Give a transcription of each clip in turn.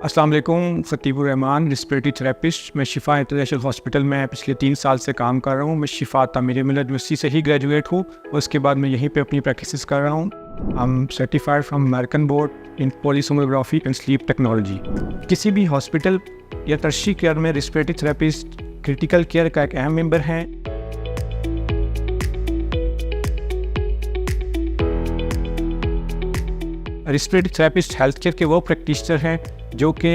अस्सलाम वालेकुम। फ़तीबुर Rahman, respiratory therapist. मैं शिफा इंटरनेशनल हॉस्पिटल में पिछले 3 साल से काम कर रहा हूँ। मैं शिफा तामीर मिल्लत यूनिवर्सिटी से ही ग्रेजुएट हूँ और उसके बाद मैं यहीं पे अपनी प्रैक्टिस कर रहा हूँ। I am certified from American board in polysomnography and sleep technology. किसी भी हॉस्पिटल या टर्शियरी केयर में रिस्पिरेटरी थेरेपिस्ट क्रिटिकल केयर का एक अहम मेंबर हैं। रिस्पिरेटरी थेरेपिस्ट हेल्थ केयर के वो प्रैक्टिशनर हैं जो कि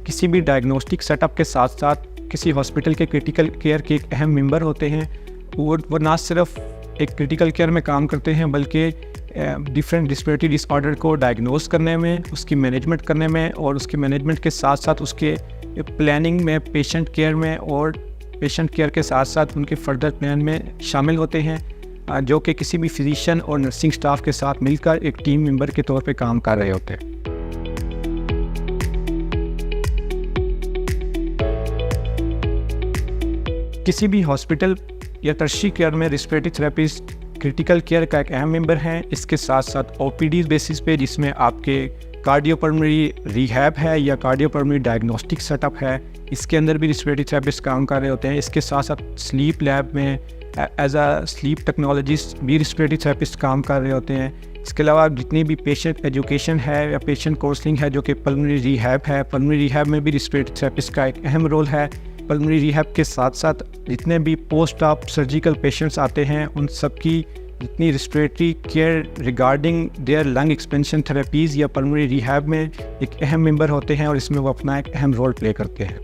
किसी भी डायग्नोस्टिक सेटअप के साथ साथ किसी हॉस्पिटल के क्रिटिकल केयर के एक अहम मेंबर होते हैं। वो ना सिर्फ एक क्रिटिकल केयर में काम करते हैं बल्कि डिफरेंट रिस्पिरेटरी डिसऑर्डर को डायग्नोस करने में, उसकी मैनेजमेंट करने में और उसके मैनेजमेंट के साथ साथ उसके प्लानिंग में, पेशेंट केयर में और पेशेंट केयर के साथ साथ उनके फर्दर प्लान में शामिल होते हैं, जो कि किसी भी फिजिशियन और नर्सिंग स्टाफ के साथ मिलकर एक टीम मेंबर के तौर पे काम कर रहे होते हैं। किसी भी हॉस्पिटल या टर्शियरी केयर में रिस्पिरेटरी थेरेपिस्ट क्रिटिकल केयर का एक अहम मेंबर हैं। इसके साथ साथ ओपीडी बेसिस पे, जिसमें आपके कार्डियोपल्मोनरी रिहैब है या कार्डियोपल्मोनरी डायग्नोस्टिक सेटअप है, इसके अंदर भी रिस्पिरेटरी थेरेपिस्ट काम कर रहे होते हैं। इसके साथ साथ स्लीप लैब में एज अ स्लीप टेक्नोलॉजिस्ट भी रिस्पिरेटरी थेरेपिस्ट काम कर रहे होते हैं। इसके अलावा जितनी भी पेशेंट एजुकेशन है या पेशेंट काउंसलिंग है, जो कि पल्मोनरी रिहैब है, पल्मोनरी रिहैब में भी रिस्पिरेटरी थेरेपिस्ट का एक अहम रोल है। पल्मोनरी रिहैब के साथ साथ जितने भी पोस्ट ऑप सर्जिकल पेशेंट्स आते हैं, उन सब की जितनी respiratory care regarding their lung expansion therapies या पल्मोनरी रिहैब में एक अहम मेंबर होते हैं और इसमें वो अपना एक अहम रोल प्ले करते हैं।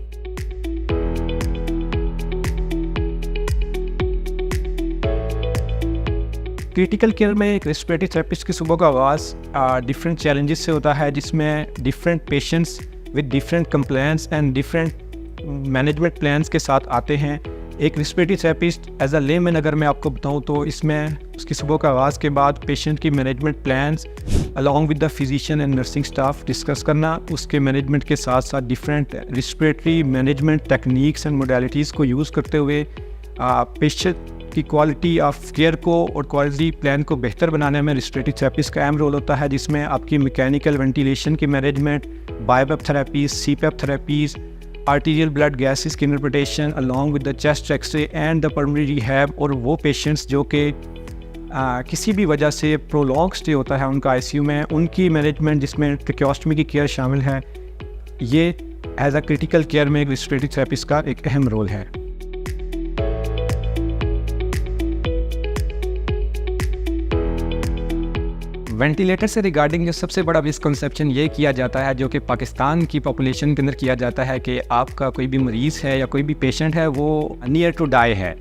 क्रिटिकल केयर में एक रिस्पिरेटरी थेरेपिस्ट की सुबह का आगाज़ डिफरेंट चैलेंजेस से होता है, जिसमें different patients with different complaints and different management plans के साथ आते हैं। एक respiratory therapist as a layman अगर मैं आपको बताऊं तो इसमें उसकी सुबह का आगाज़ के बाद पेशेंट की management plans along with the physician and nursing staff discuss करना, उसके मैनेजमेंट के साथ साथ different respiratory management techniques and modalities को यूज़ करते हुए पेशेंट की क्वालिटी ऑफ केयर को और क्वालिटी प्लान को बेहतर बनाने में रिस्पिरेटरी थेरेपिस्ट का अहम रोल होता है, जिसमें आपकी मैकेनिकल वेंटिलेशन की management, BiPAP therapies, CPAP therapies, arterial blood gases की interpretation along with the chest X-ray and the pulmonary rehab, और वो पेशेंट्स जो कि किसी भी वजह से प्रोलॉन्ग स्टे होता है उनका आईसीयू में, उनकी मैनेजमेंट जिसमें ट्रैकियोस्टमी की केयर शामिल है। ये एज अ क्रिटिकल केयर में एक रिस्पिरेटरी थेरेपिस्ट का एक अहम रोल है। वेंटिलेटर से रिगार्डिंग जो सबसे बड़ा मिसकंसेप्शन ये किया जाता है, जो कि पाकिस्तान की पॉपुलेशन के अंदर किया जाता है, कि आपका कोई भी मरीज़ है या कोई भी पेशेंट है वो नियर टू डाई है।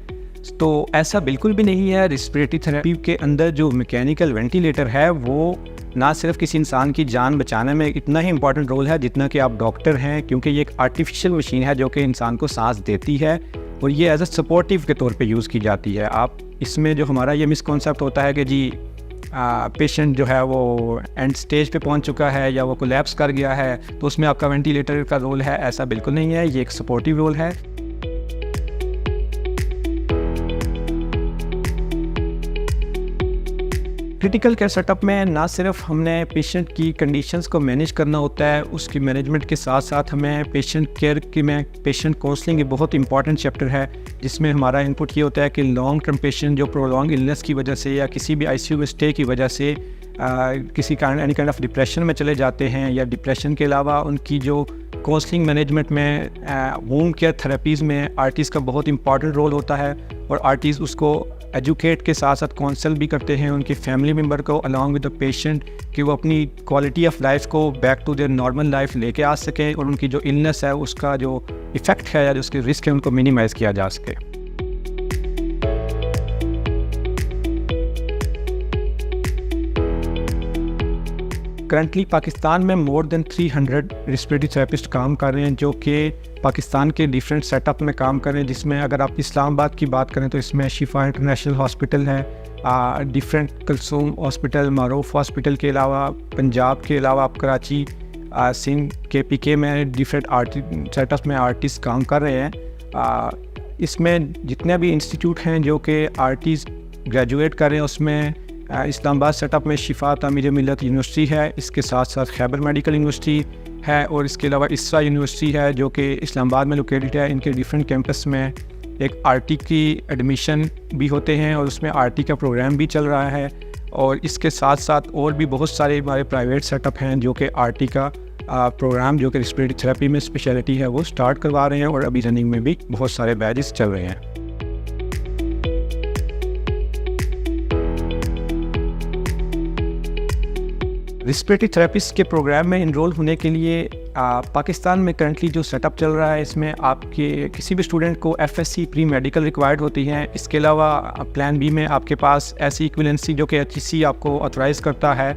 तो ऐसा बिल्कुल भी नहीं है। रिस्पिरेटरी थेरेपी के अंदर जो मैकेनिकल वेंटिलेटर है वो ना सिर्फ किसी इंसान की जान बचाने में इतना ही इंपॉर्टेंट रोल है जितना कि आप डॉक्टर हैं, क्योंकि ये एक आर्टिफिशियल मशीन है जो कि इंसान को सांस देती है और ये एज अ सपोर्टिव के तौर पे यूज़ की जाती है। आप इसमें जो हमारा ये मिसकॉन्सेप्ट होता है कि जी पेशेंट जो है वो एंड स्टेज पे पहुंच चुका है या वो कोलैप्स कर गया है तो उसमें आपका वेंटिलेटर का रोल है, ऐसा बिल्कुल नहीं है। ये एक सपोर्टिव रोल है। क्रिटिकल केयर सेटअप में ना सिर्फ हमने पेशेंट की कंडीशंस को मैनेज करना होता है, उसकी मैनेजमेंट के साथ साथ हमें पेशेंट केयर की में पेशेंट काउंसलिंग एक बहुत इंपॉर्टेंट चैप्टर है, जिसमें हमारा इनपुट ये होता है कि लॉन्ग टर्म पेशेंट जो प्रोलॉन्ग इलनेस की वजह से या किसी भी आईसीयू में स्टे की वजह से किसी एनी काइंड ऑफ डिप्रेशन में चले जाते हैं, या डिप्रेशन के अलावा उनकी जो काउंसलिंग मैनेजमेंट में वूंड केयर थेरेपीज़ में आर्टिस्ट का बहुत इंपॉर्टेंट रोल होता है और आर्टिस्ट उसको एजुकेट के साथ साथ काउंसल भी करते हैं उनकी फैमिली मेम्बर को अलॉन्ग विद द पेशेंट, कि वो अपनी क्वालिटी ऑफ लाइफ को back to their normal life लेके आ सकें और उनकी जो इलनेस है उसका जो इफ़ेक्ट है या जो उसके रिस्क है उनको मिनिमाइज़ किया जा सके। करंटली पाकिस्तान में मोर देन 300 रिस्पिरेटरी थेरेपिस्ट काम कर रहे हैं, जो कि पाकिस्तान के डिफरेंट सेटअप में काम कर रहे हैं, जिसमें अगर आप इस्लामाबाद की बात करें तो इसमें शिफा इंटरनेशनल हॉस्पिटल है, डिफरेंट कलसूम हॉस्पिटल, मारूफ हॉस्पिटल के अलावा पंजाब के अलावा आप कराची, सिंध के पीके में डिफरेंट सेटअप में आर्टिस्ट काम कर रहे हैं। इसमें जितने भी इंस्टीट्यूट हैं जो कि आर्टिस्ट ग्रेजुएट कर रहे हैं, उसमें इस्लामाबाद सेटअप में शिफा तामीर मिल्लत यूनिवर्सिटी है, इसके साथ साथ खैबर मेडिकल यूनिवर्सिटी, है और इसके अलावा ISRA यूनिवर्सिटी है जो कि इस्लामाबाद में लोकेटेड है। इनके डिफरेंट कैंपस में एक RT की एडमिशन भी होते हैं और उसमें RT का प्रोग्राम भी चल रहा है। और इसके साथ साथ और भी बहुत सारे हमारे प्राइवेट सेटअप हैं जो कि RT का प्रोग्राम जो कि रेस्पिरेटरी थेरेपी में स्पेशलिटी है वो स्टार्ट करवा रहे हैं और अभी रनिंग में भी बहुत सारे बैचेस चल रहे हैं। रेस्पिरेटरी थेरेपिस्ट के प्रोग्राम में इनरोल होने के लिए पाकिस्तान में करंटली जो सेटअप चल रहा है इसमें आपके किसी भी स्टूडेंट को FSC प्री मेडिकल रिक्वायर्ड होती है। इसके अलावा प्लान बी में आपके पास ऐसी इक्विवेलेंसी जो कि HEC आपको ऑथराइज़ करता है।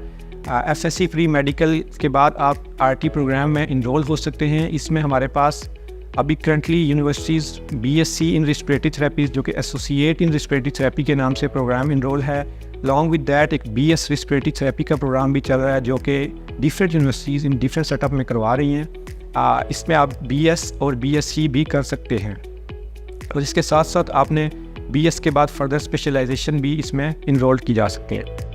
FSC प्री मेडिकल के बाद आप RT प्रोग्राम में इनरोल हो सकते हैं। इसमें हमारे पास अभी करंटली यूनिवर्सिटीज़ BSc इन रेस्पिरेटरी थेरेपी जो कि एसोसिएट इन रेस्पिरेटरी थेरेपी के नाम से प्रोग्राम इनरोल है। अलॉन्ग विद दैट एक BS रेस्पिरेटरी थेरेपी का प्रोग्राम भी चल रहा है जो कि different universities in different setup में करवा रही हैं। इसमें आप BS और BSc भी कर सकते हैं और इसके साथ साथ आपने BS के बाद फर्दर स्पेशलाइजेशन भी इसमें इनरोल की जा सकती है।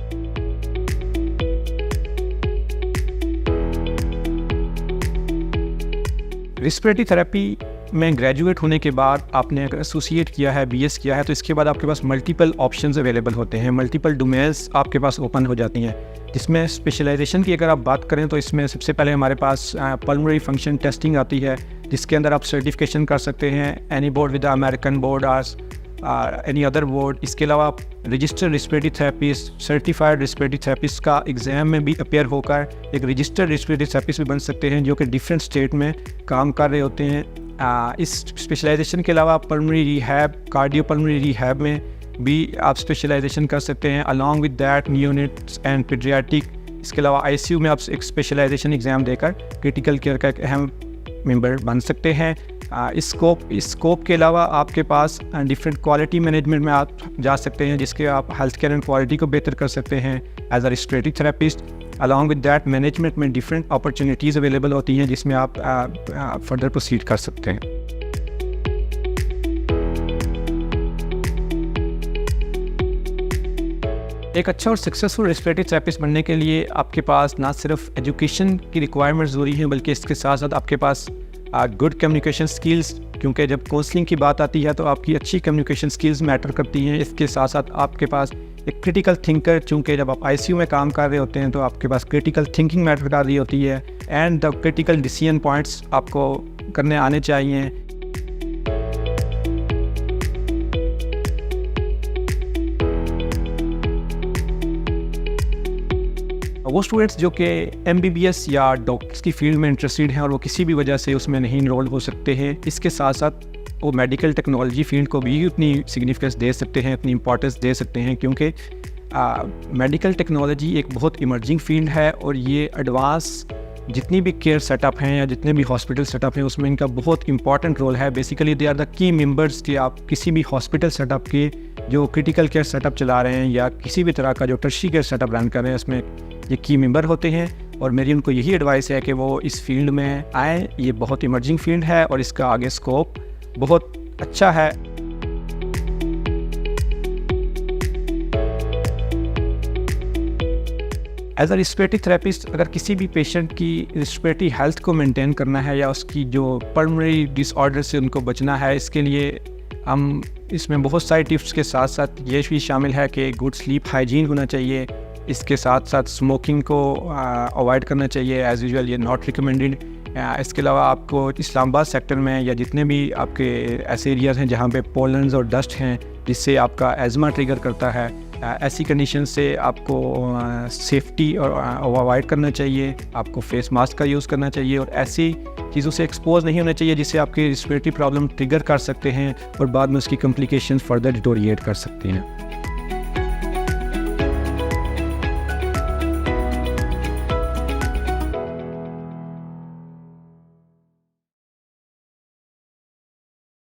रेस्पिरेटरी थेरेपी में ग्रेजुएट होने के बाद आपने अगर एसोसिएट किया है, BS किया है, तो इसके बाद आपके पास मल्टीपल ऑप्शंस अवेलेबल होते हैं, मल्टीपल डोमेन्स आपके पास ओपन हो जाती हैं। जिसमें स्पेशलाइजेशन की अगर आप बात करें तो इसमें सबसे पहले हमारे पास पल्मोनरी फंक्शन टेस्टिंग आती है जिसके अंदर आप सर्टिफिकेशन कर सकते हैं any board with American board और एनी अदर बोर्ड। इसके अलावा आप registered respiratory therapist, certified respiratory therapist का एग्ज़ाम में भी अपेयर होकर एक रजिस्टर्ड रेस्पिरेटरी थेरेपिस्ट भी बन सकते हैं जो कि डिफरेंट स्टेट में काम कर रहे होते हैं। इस स्पेशलाइजेशन के अलावा pulmonary rehab, cardio pulmonary rehab में भी आप स्पेशलाइजेशन कर सकते हैं। Along with that neonates and paediatric, इसके अलावा ICU में आप एक स्पेशलाइजेशन एग्ज़ाम देकर क्रिटिकल केयर का एक अहम मेंबर बन सकते हैं। इस स्कोप के अलावा आपके पास डिफरेंट क्वालिटी मैनेजमेंट में आप जा सकते हैं जिसके आप हेल्थ केयर एंड क्वालिटी को बेहतर कर सकते हैं as a respiratory therapist. Along with that management में डिफरेंट अपॉर्चुनिटीज़ अवेलेबल होती हैं जिसमें आप फर्दर प्रोसीड कर सकते हैं। एक अच्छा और सक्सेसफुल रेस्पिरेटरी थेरेपिस्ट बनने के लिए आपके पास ना सिर्फ एजुकेशन की रिक्वायरमेंट ज़रूरी है बल्कि इसके साथ साथ आपके पास गुड कम्युनिकेशन स्किल्स, क्योंकि जब काउंसलिंग की बात आती है तो आपकी अच्छी कम्युनिकेशन स्किल्स मैटर करती हैं। इसके साथ साथ आपके पास एक क्रिटिकल थिंकर, चूँकि जब आप ICU में काम कर रहे होते हैं तो आपके पास क्रिटिकल थिंकिंग मैटर कर रही होती है and the critical decision points आपको करने आने चाहिए। वो स्टूडेंट्स जो कि MBBS या डॉक्टर्स की फील्ड में इंटरेस्टेड हैं और वो किसी भी वजह से उसमें नहीं इनरोल हो सकते हैं, इसके साथ साथ वो मेडिकल टेक्नोलॉजी फील्ड को भी उतनी सिग्निफिकेंस दे सकते हैं, उतनी इंपॉर्टेंस दे सकते हैं, क्योंकि मेडिकल टेक्नोलॉजी एक बहुत इमर्जिंग फील्ड है और ये एडवांस जितनी भी केयर सेटअप हैं या जितने भी हॉस्पिटल सेटअप हैं उसमें इनका बहुत इंपॉर्टेंट रोल है। Basically they are the key members कि आप किसी भी हॉस्पिटल सेटअप के जो क्रिटिकल केयर सेटअप चला रहे हैं या किसी भी तरह का जो टर्शियरी केयर सेटअप रन कर रहे हैं उसमें ये की मेंबर होते हैं और मेरी उनको यही एडवाइस है कि वो इस फील्ड में आए। ये बहुत इमर्जिंग फील्ड है और इसका आगे स्कोप बहुत अच्छा है। एज अ रेस्पिरेटरी थेरेपिस्ट अगर किसी भी पेशेंट की रेस्पिरेटरी हेल्थ को मेंटेन करना है या उसकी जो पल्मोनरी डिसऑर्डर से उनको बचना है, इसके लिए हम इसमें बहुत सारी टिप्स के साथ साथ ये भी शामिल है कि गुड स्लीप हाइजीन होना चाहिए। इसके साथ साथ स्मोकिंग को अवॉइड करना चाहिए, एज़ यूजुअल ये नॉट रिकमेंडेड। इसके अलावा आपको इस्लामाबाद सेक्टर में या जितने भी आपके ऐसे एरियाज़ हैं जहाँ पे पोलन्स और डस्ट हैं जिससे आपका एज़मा ट्रिगर करता है, ऐसी कंडीशन से आपको सेफ्टी और अवॉइड करना चाहिए। आपको फेस मास्क का यूज़ करना चाहिए और ऐसी चीज़ों से एक्सपोज नहीं होना चाहिए जिससे आपकी रेस्पिरेटरी प्रॉब्लम ट्रिगर कर सकते हैं और बाद में उसकी कॉम्प्लिकेशन फर्दर डिटोरिएट कर सकते हैं।